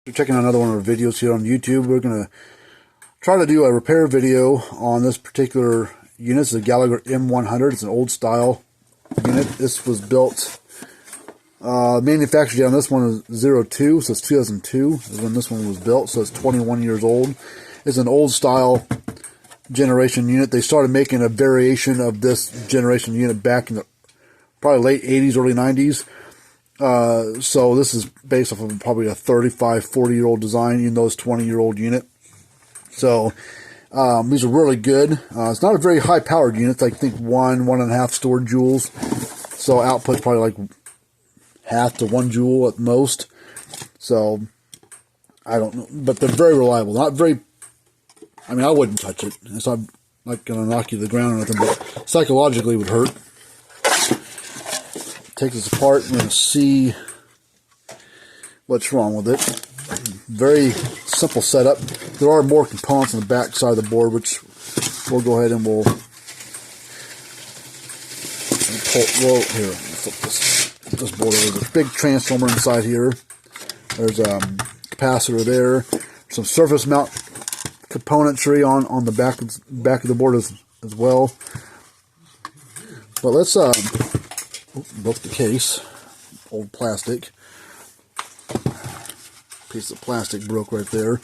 You're checking out another one of our videos here on YouTube. We're going to try to do a repair video on this particular unit. It's a Gallagher M100. It's an old style unit. This was built, manufactured on this one is 02, so it's 2002 is when this one was built, so it's 21 years old. It's an old style generation unit. They started making a variation of this generation unit back in the probably late 80s, early 90s. So this is based off of probably a 35, 40-year-old design, even though it's a 20-year-old unit. So these are really good. It's not a very high-powered unit. It's like, I think 1.5 stored joules. So output's probably like half to 1 joule at most. So I don't know, but they're very reliable. Not very. I mean, I wouldn't touch it. It's not going to knock you to the ground or nothing, but psychologically it would hurt. Take this apart. We're going to see what's wrong with it. Very simple setup. There are more components on the back side of the board, which we'll go ahead and we'll here. Flip this board over. There's a big transformer inside here. There's a capacitor there. Some surface mount componentry on the back of the board as well. But let's broke the case. Old plastic. Piece of plastic broke right there.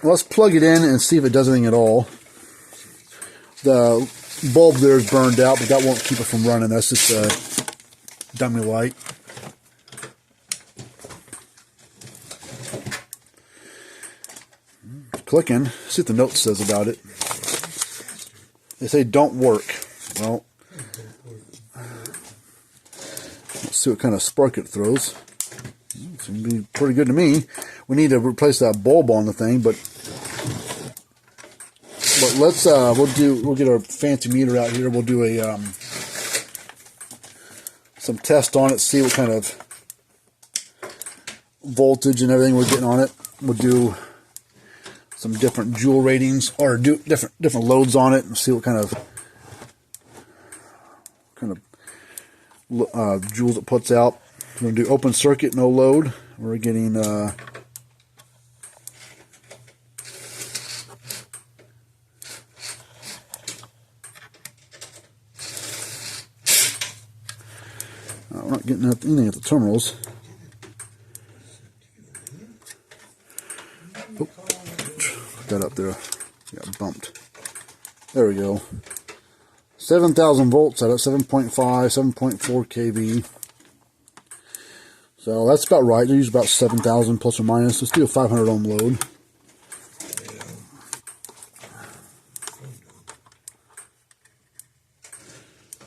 Let's plug it in and see if it does anything at all. The bulb there is burned out, but that won't keep it from running. That's just a dummy light. Clicking. See what the note says about it. They say don't work. Well, let's see what kind of spark it throws. It's going to be pretty good to me. We need to replace that bulb on the thing, but let's we'll get our fancy meter out here. We'll do a some test on it, see what kind of voltage and everything we're getting on it. We'll do some different joule ratings, or do different loads on it, and see what kind of joules it puts out. We're going to do open circuit, no load. We're getting I we're not getting anything at the terminals. Oh, put that up there. Got bumped. There we go. 7,000 volts out of 7.5, 7.4 kV. So that's about right. They use about 7,000 plus or minus. Let's do a 500 ohm load.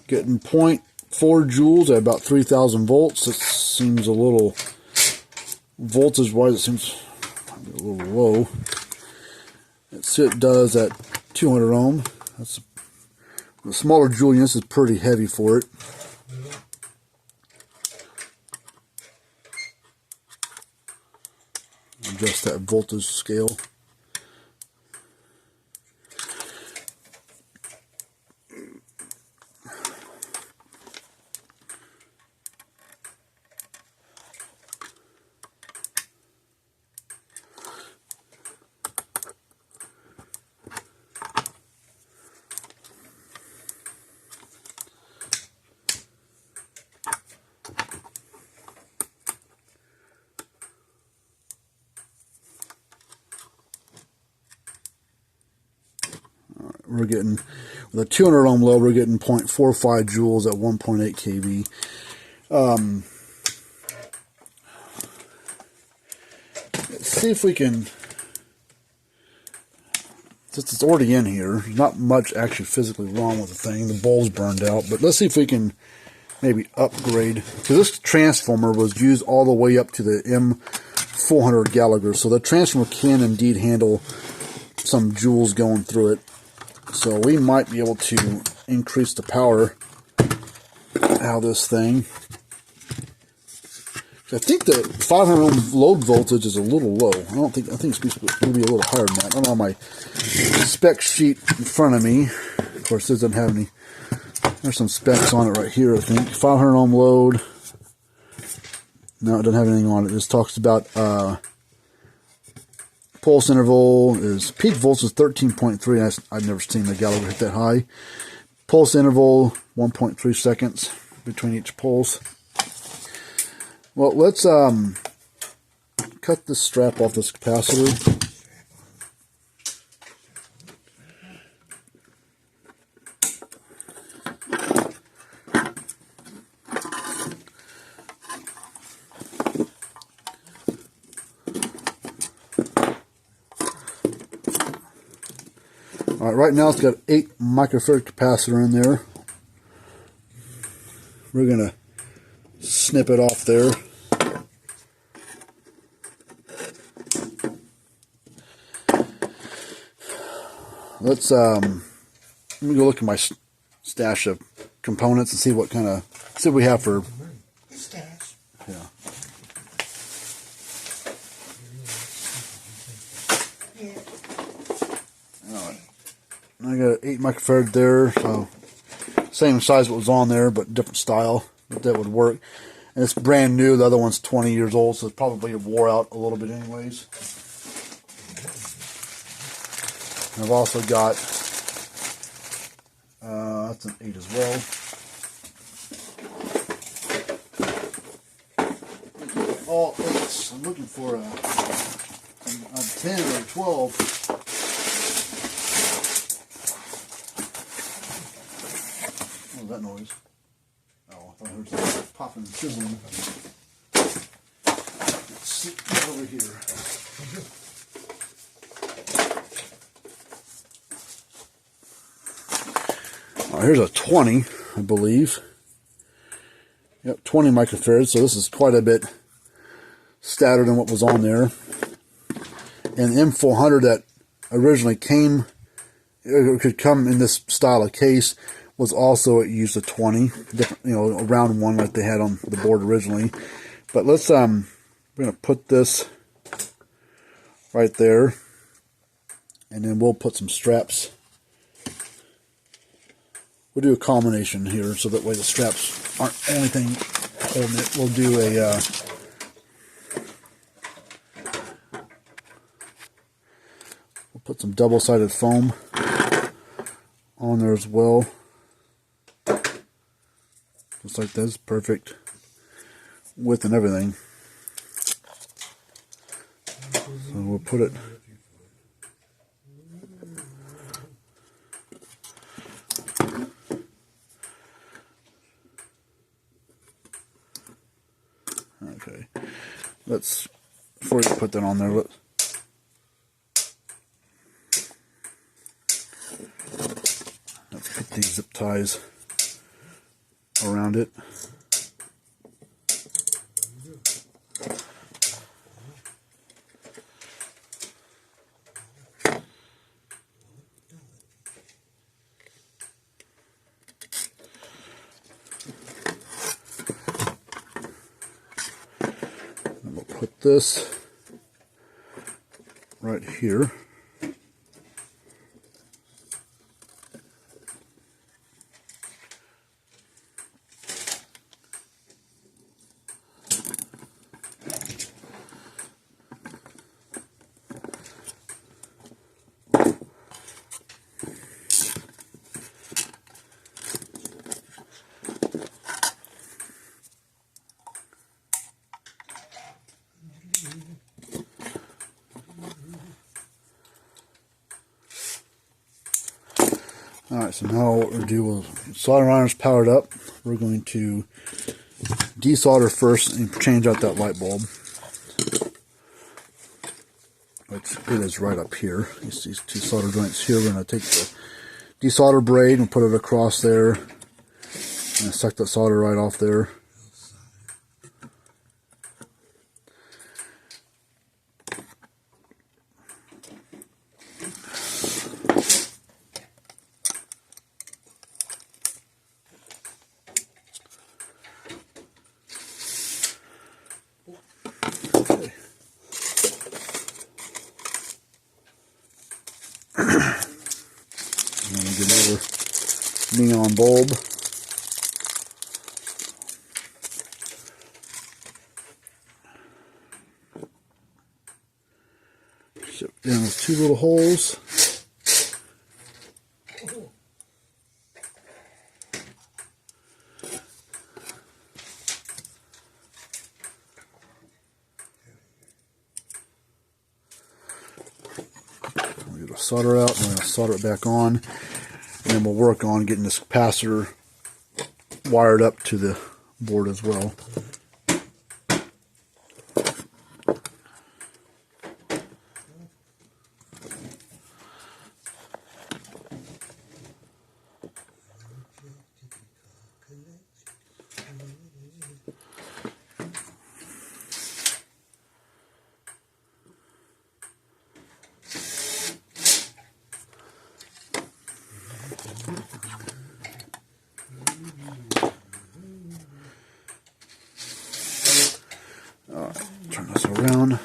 Getting 0.4 joules at about 3,000 volts. It seems a little, voltage-wise, it seems a little low. Let's see what it does at 200 ohm. That's the smaller joule unit is pretty heavy for it. Adjust that voltage scale. We're getting, with a 200 ohm load, we're getting 0.45 joules at 1.8 kV. Let's see if we can, since it's already in here, there's not much actually physically wrong with the thing. The bulb's burned out, but let's see if we can maybe upgrade. So this transformer was used all the way up to the M100 Gallagher, so the transformer can indeed handle some joules going through it. So we might be able to increase the power out of this thing. I think the 500 ohm load voltage is a little low. I think it's supposed to be a little higher than that. I don't know my spec sheet in front of me. Of course, this doesn't have any. There's some specs on it right here, I think. 500 ohm load. No, it doesn't have anything on it. It just talks about pulse interval is peak volts is 13.3. I've never seen the Gallagher hit that high. Pulse interval 1.3 seconds between each pulse. Well, let's cut this strap off this capacitor. All right, right now it's got 8 microfarad capacitor in there. We're going to snip it off there. Let me go look at my stash of components and see what kind of, see what we have for stash. Yeah. Alright. I got 8 microfarad there, so same size what was on there, but different style. But that would work. And it's brand new. The other one's 20 years old, so it's probably wore out a little bit anyways. And I've also got that's an 8 as well. All 8s. I'm looking for a 10 or a 12. What was that noise? Oh, I thought I heard something popping and sizzling. Let's see over here. Here's a 20, I believe. Yep, 20 microfarads, so this is quite a bit stouter than what was on there. And the M100 that originally came, it could come in this style of case, was also, it used a 20, different, a round one like they had on the board originally. But let's, we're going to put this right there, and then we'll put some straps. We'll do a combination here, so that way the straps aren't the only thing holding it. We'll do a we'll put some double-sided foam on there as well. Just like this, perfect width and everything. So we'll put it. Okay, let's, before you put that on there, let's put these zip ties around it. And we'll put this right here. Alright, so now what we'll do, solder iron's powered up. We're going to desolder first and change out that light bulb. Which it is right up here. These 2 solder joints here. We're going to take the desolder braid and put it across there. And suck that solder right off there. Okay. And then get another neon bulb. So in with 2 little holes. We'll get our solder out, and we're going to solder it back on, and then we'll work on getting this capacitor wired up to the board as well. Alright, turn this around.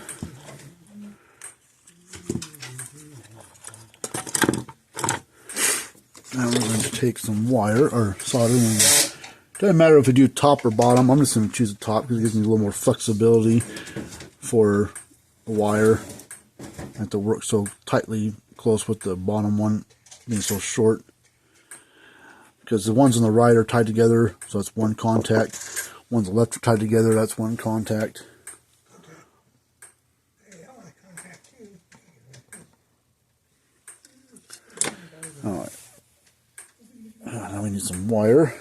Now we're going to take some wire or solder. It doesn't matter if we do top or bottom. I'm just going to choose the top because it gives me a little more flexibility for the wire. I have to work so tightly close with the bottom one being so short. Because the ones on the right are tied together, so that's one contact. Ones on the left are tied together, that's one contact. Alright. Now we need some wire.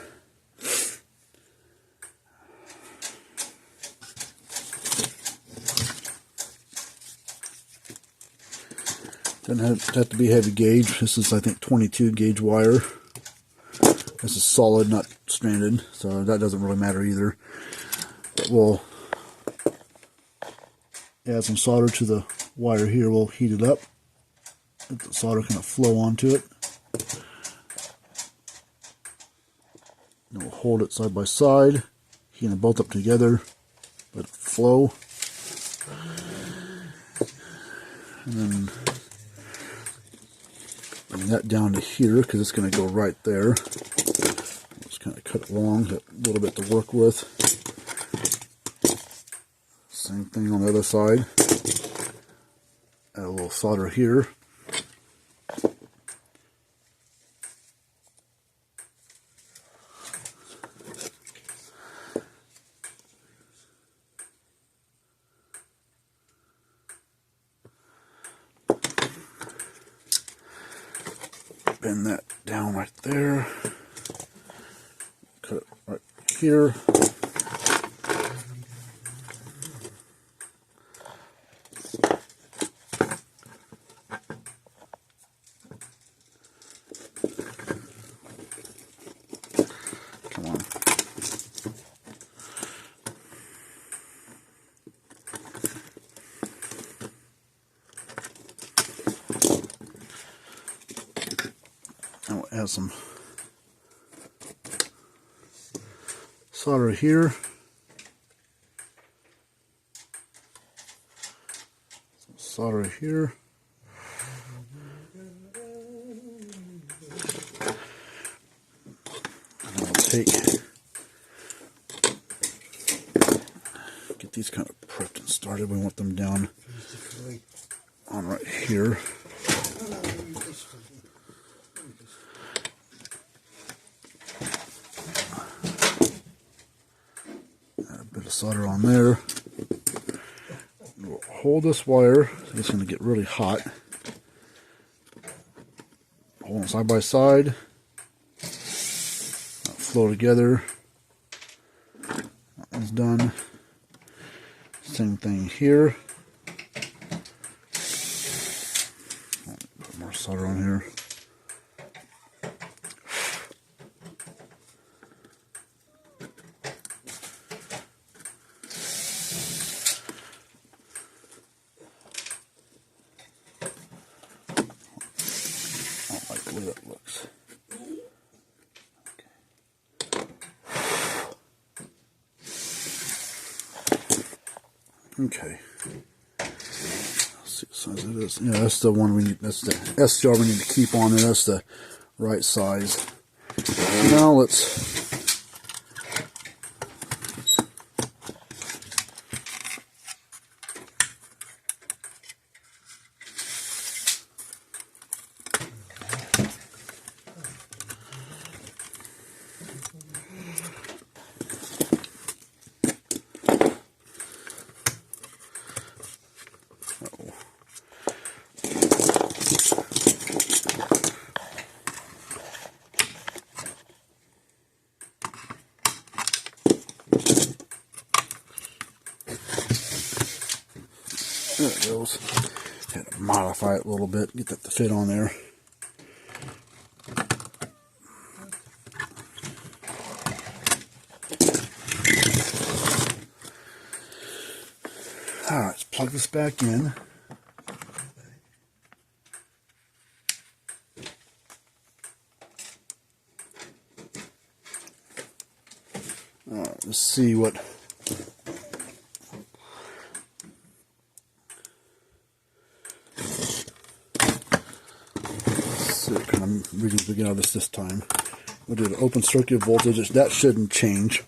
Doesn't have to be heavy gauge. This is, I think, 22 gauge wire. This is solid, not stranded, so that doesn't really matter either. But we'll add some solder to the wire here. We'll heat it up. Let the solder kind of flow onto it. Then we'll hold it side by side, heating them both up together, let it flow. And then bring that down to here because it's going to go right there. Just kind of cut it along, got a little bit to work with. Same thing on the other side. Add a little solder here. Bend that down right there. Cut it right here. Come on. Now we'll add some solder here. Some solder here. And we'll get these kind of prepped and started. We want them down on right here. Solder on there. We'll hold this wire. It's going to get really hot. Hold them side by side. Flow together. That one's done. Same thing here. Put more solder on here. The way that looks. Okay. Let's see what size it is. Yeah, that's the one we need. That's the SCR we need to keep on there. That's the right size. Now let's There it goes. Had to modify it a little bit, get that to fit on there. Alright, let's plug this back in. Alright, let's see what... What kind of readings we get out of this time. We'll do the open circuit voltage. That shouldn't change.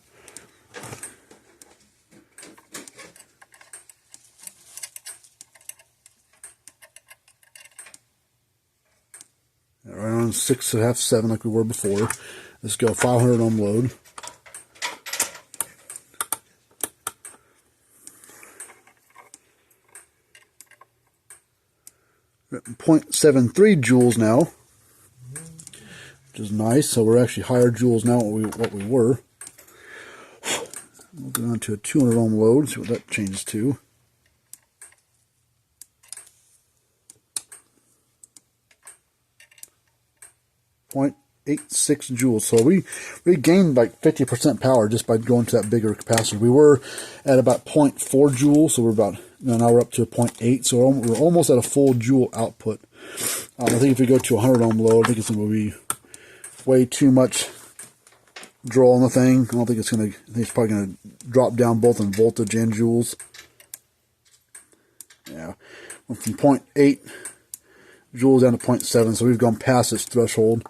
Right on 6.5, 7 like we were before. Let's go 500 ohm load. We're at 0.73 joules now, which is nice. So we're actually higher joules now than what we were. We'll go down to a 200 ohm load, see what that changes to. .86 joules. So we gained like 50% power just by going to that bigger capacitor. We were at about 0.4 joules, so we're about, now we're up to a 0.8, so we're almost at a full joule output. I think if we go to 100 ohm load, I think it's going to be way too much draw on the thing. I don't think it's going to, I think it's probably going to drop down both in voltage and joules. Yeah, went from 0.8 joules down to 0.7, so we've gone past this threshold.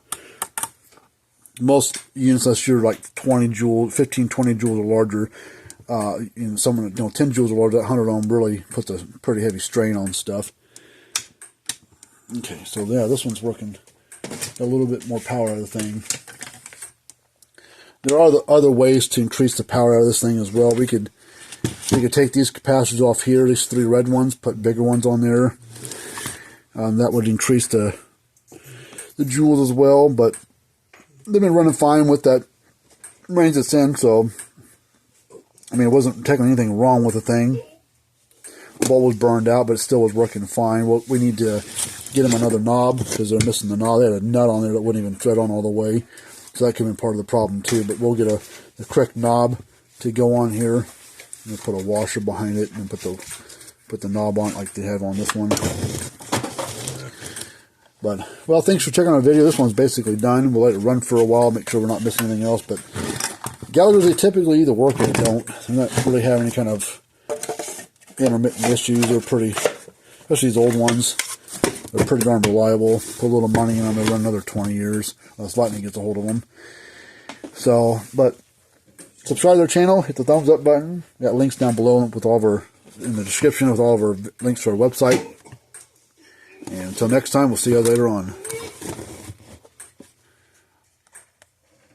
Most units last year like 20 joules, 15, 20 joules or larger. Some 10 joules or larger, that 100 ohm really puts a pretty heavy strain on stuff. Okay, so yeah, this one's working a little bit more power out of the thing. There are other ways to increase the power out of this thing as well. We could take these capacitors off here, these 3 red ones, put bigger ones on there. That would increase the joules as well, but they've been running fine with that range it's in, so I mean, it wasn't technically anything wrong with the thing. The bulb was burned out, but it still was working fine. Well, we need to get them another knob because they're missing the knob. They had a nut on there that wouldn't even thread on all the way, so that could have been part of the problem too. But we'll get the correct knob to go on here. We'll put a washer behind it and put the knob on it like they have on this one. But, well, thanks for checking out our video. This one's basically done. We'll let it run for a while, make sure we're not missing anything else. But Gallagher's, they typically either work or they don't. They don't really have any kind of intermittent issues. They're pretty, especially these old ones, they're pretty darn reliable. Put a little money in them, they run another 20 years unless lightning gets a hold of them. So, but subscribe to our channel, hit the thumbs up button. We got links down below with all of our, in the description with all of our links to our website. And until next time, we'll see you later on.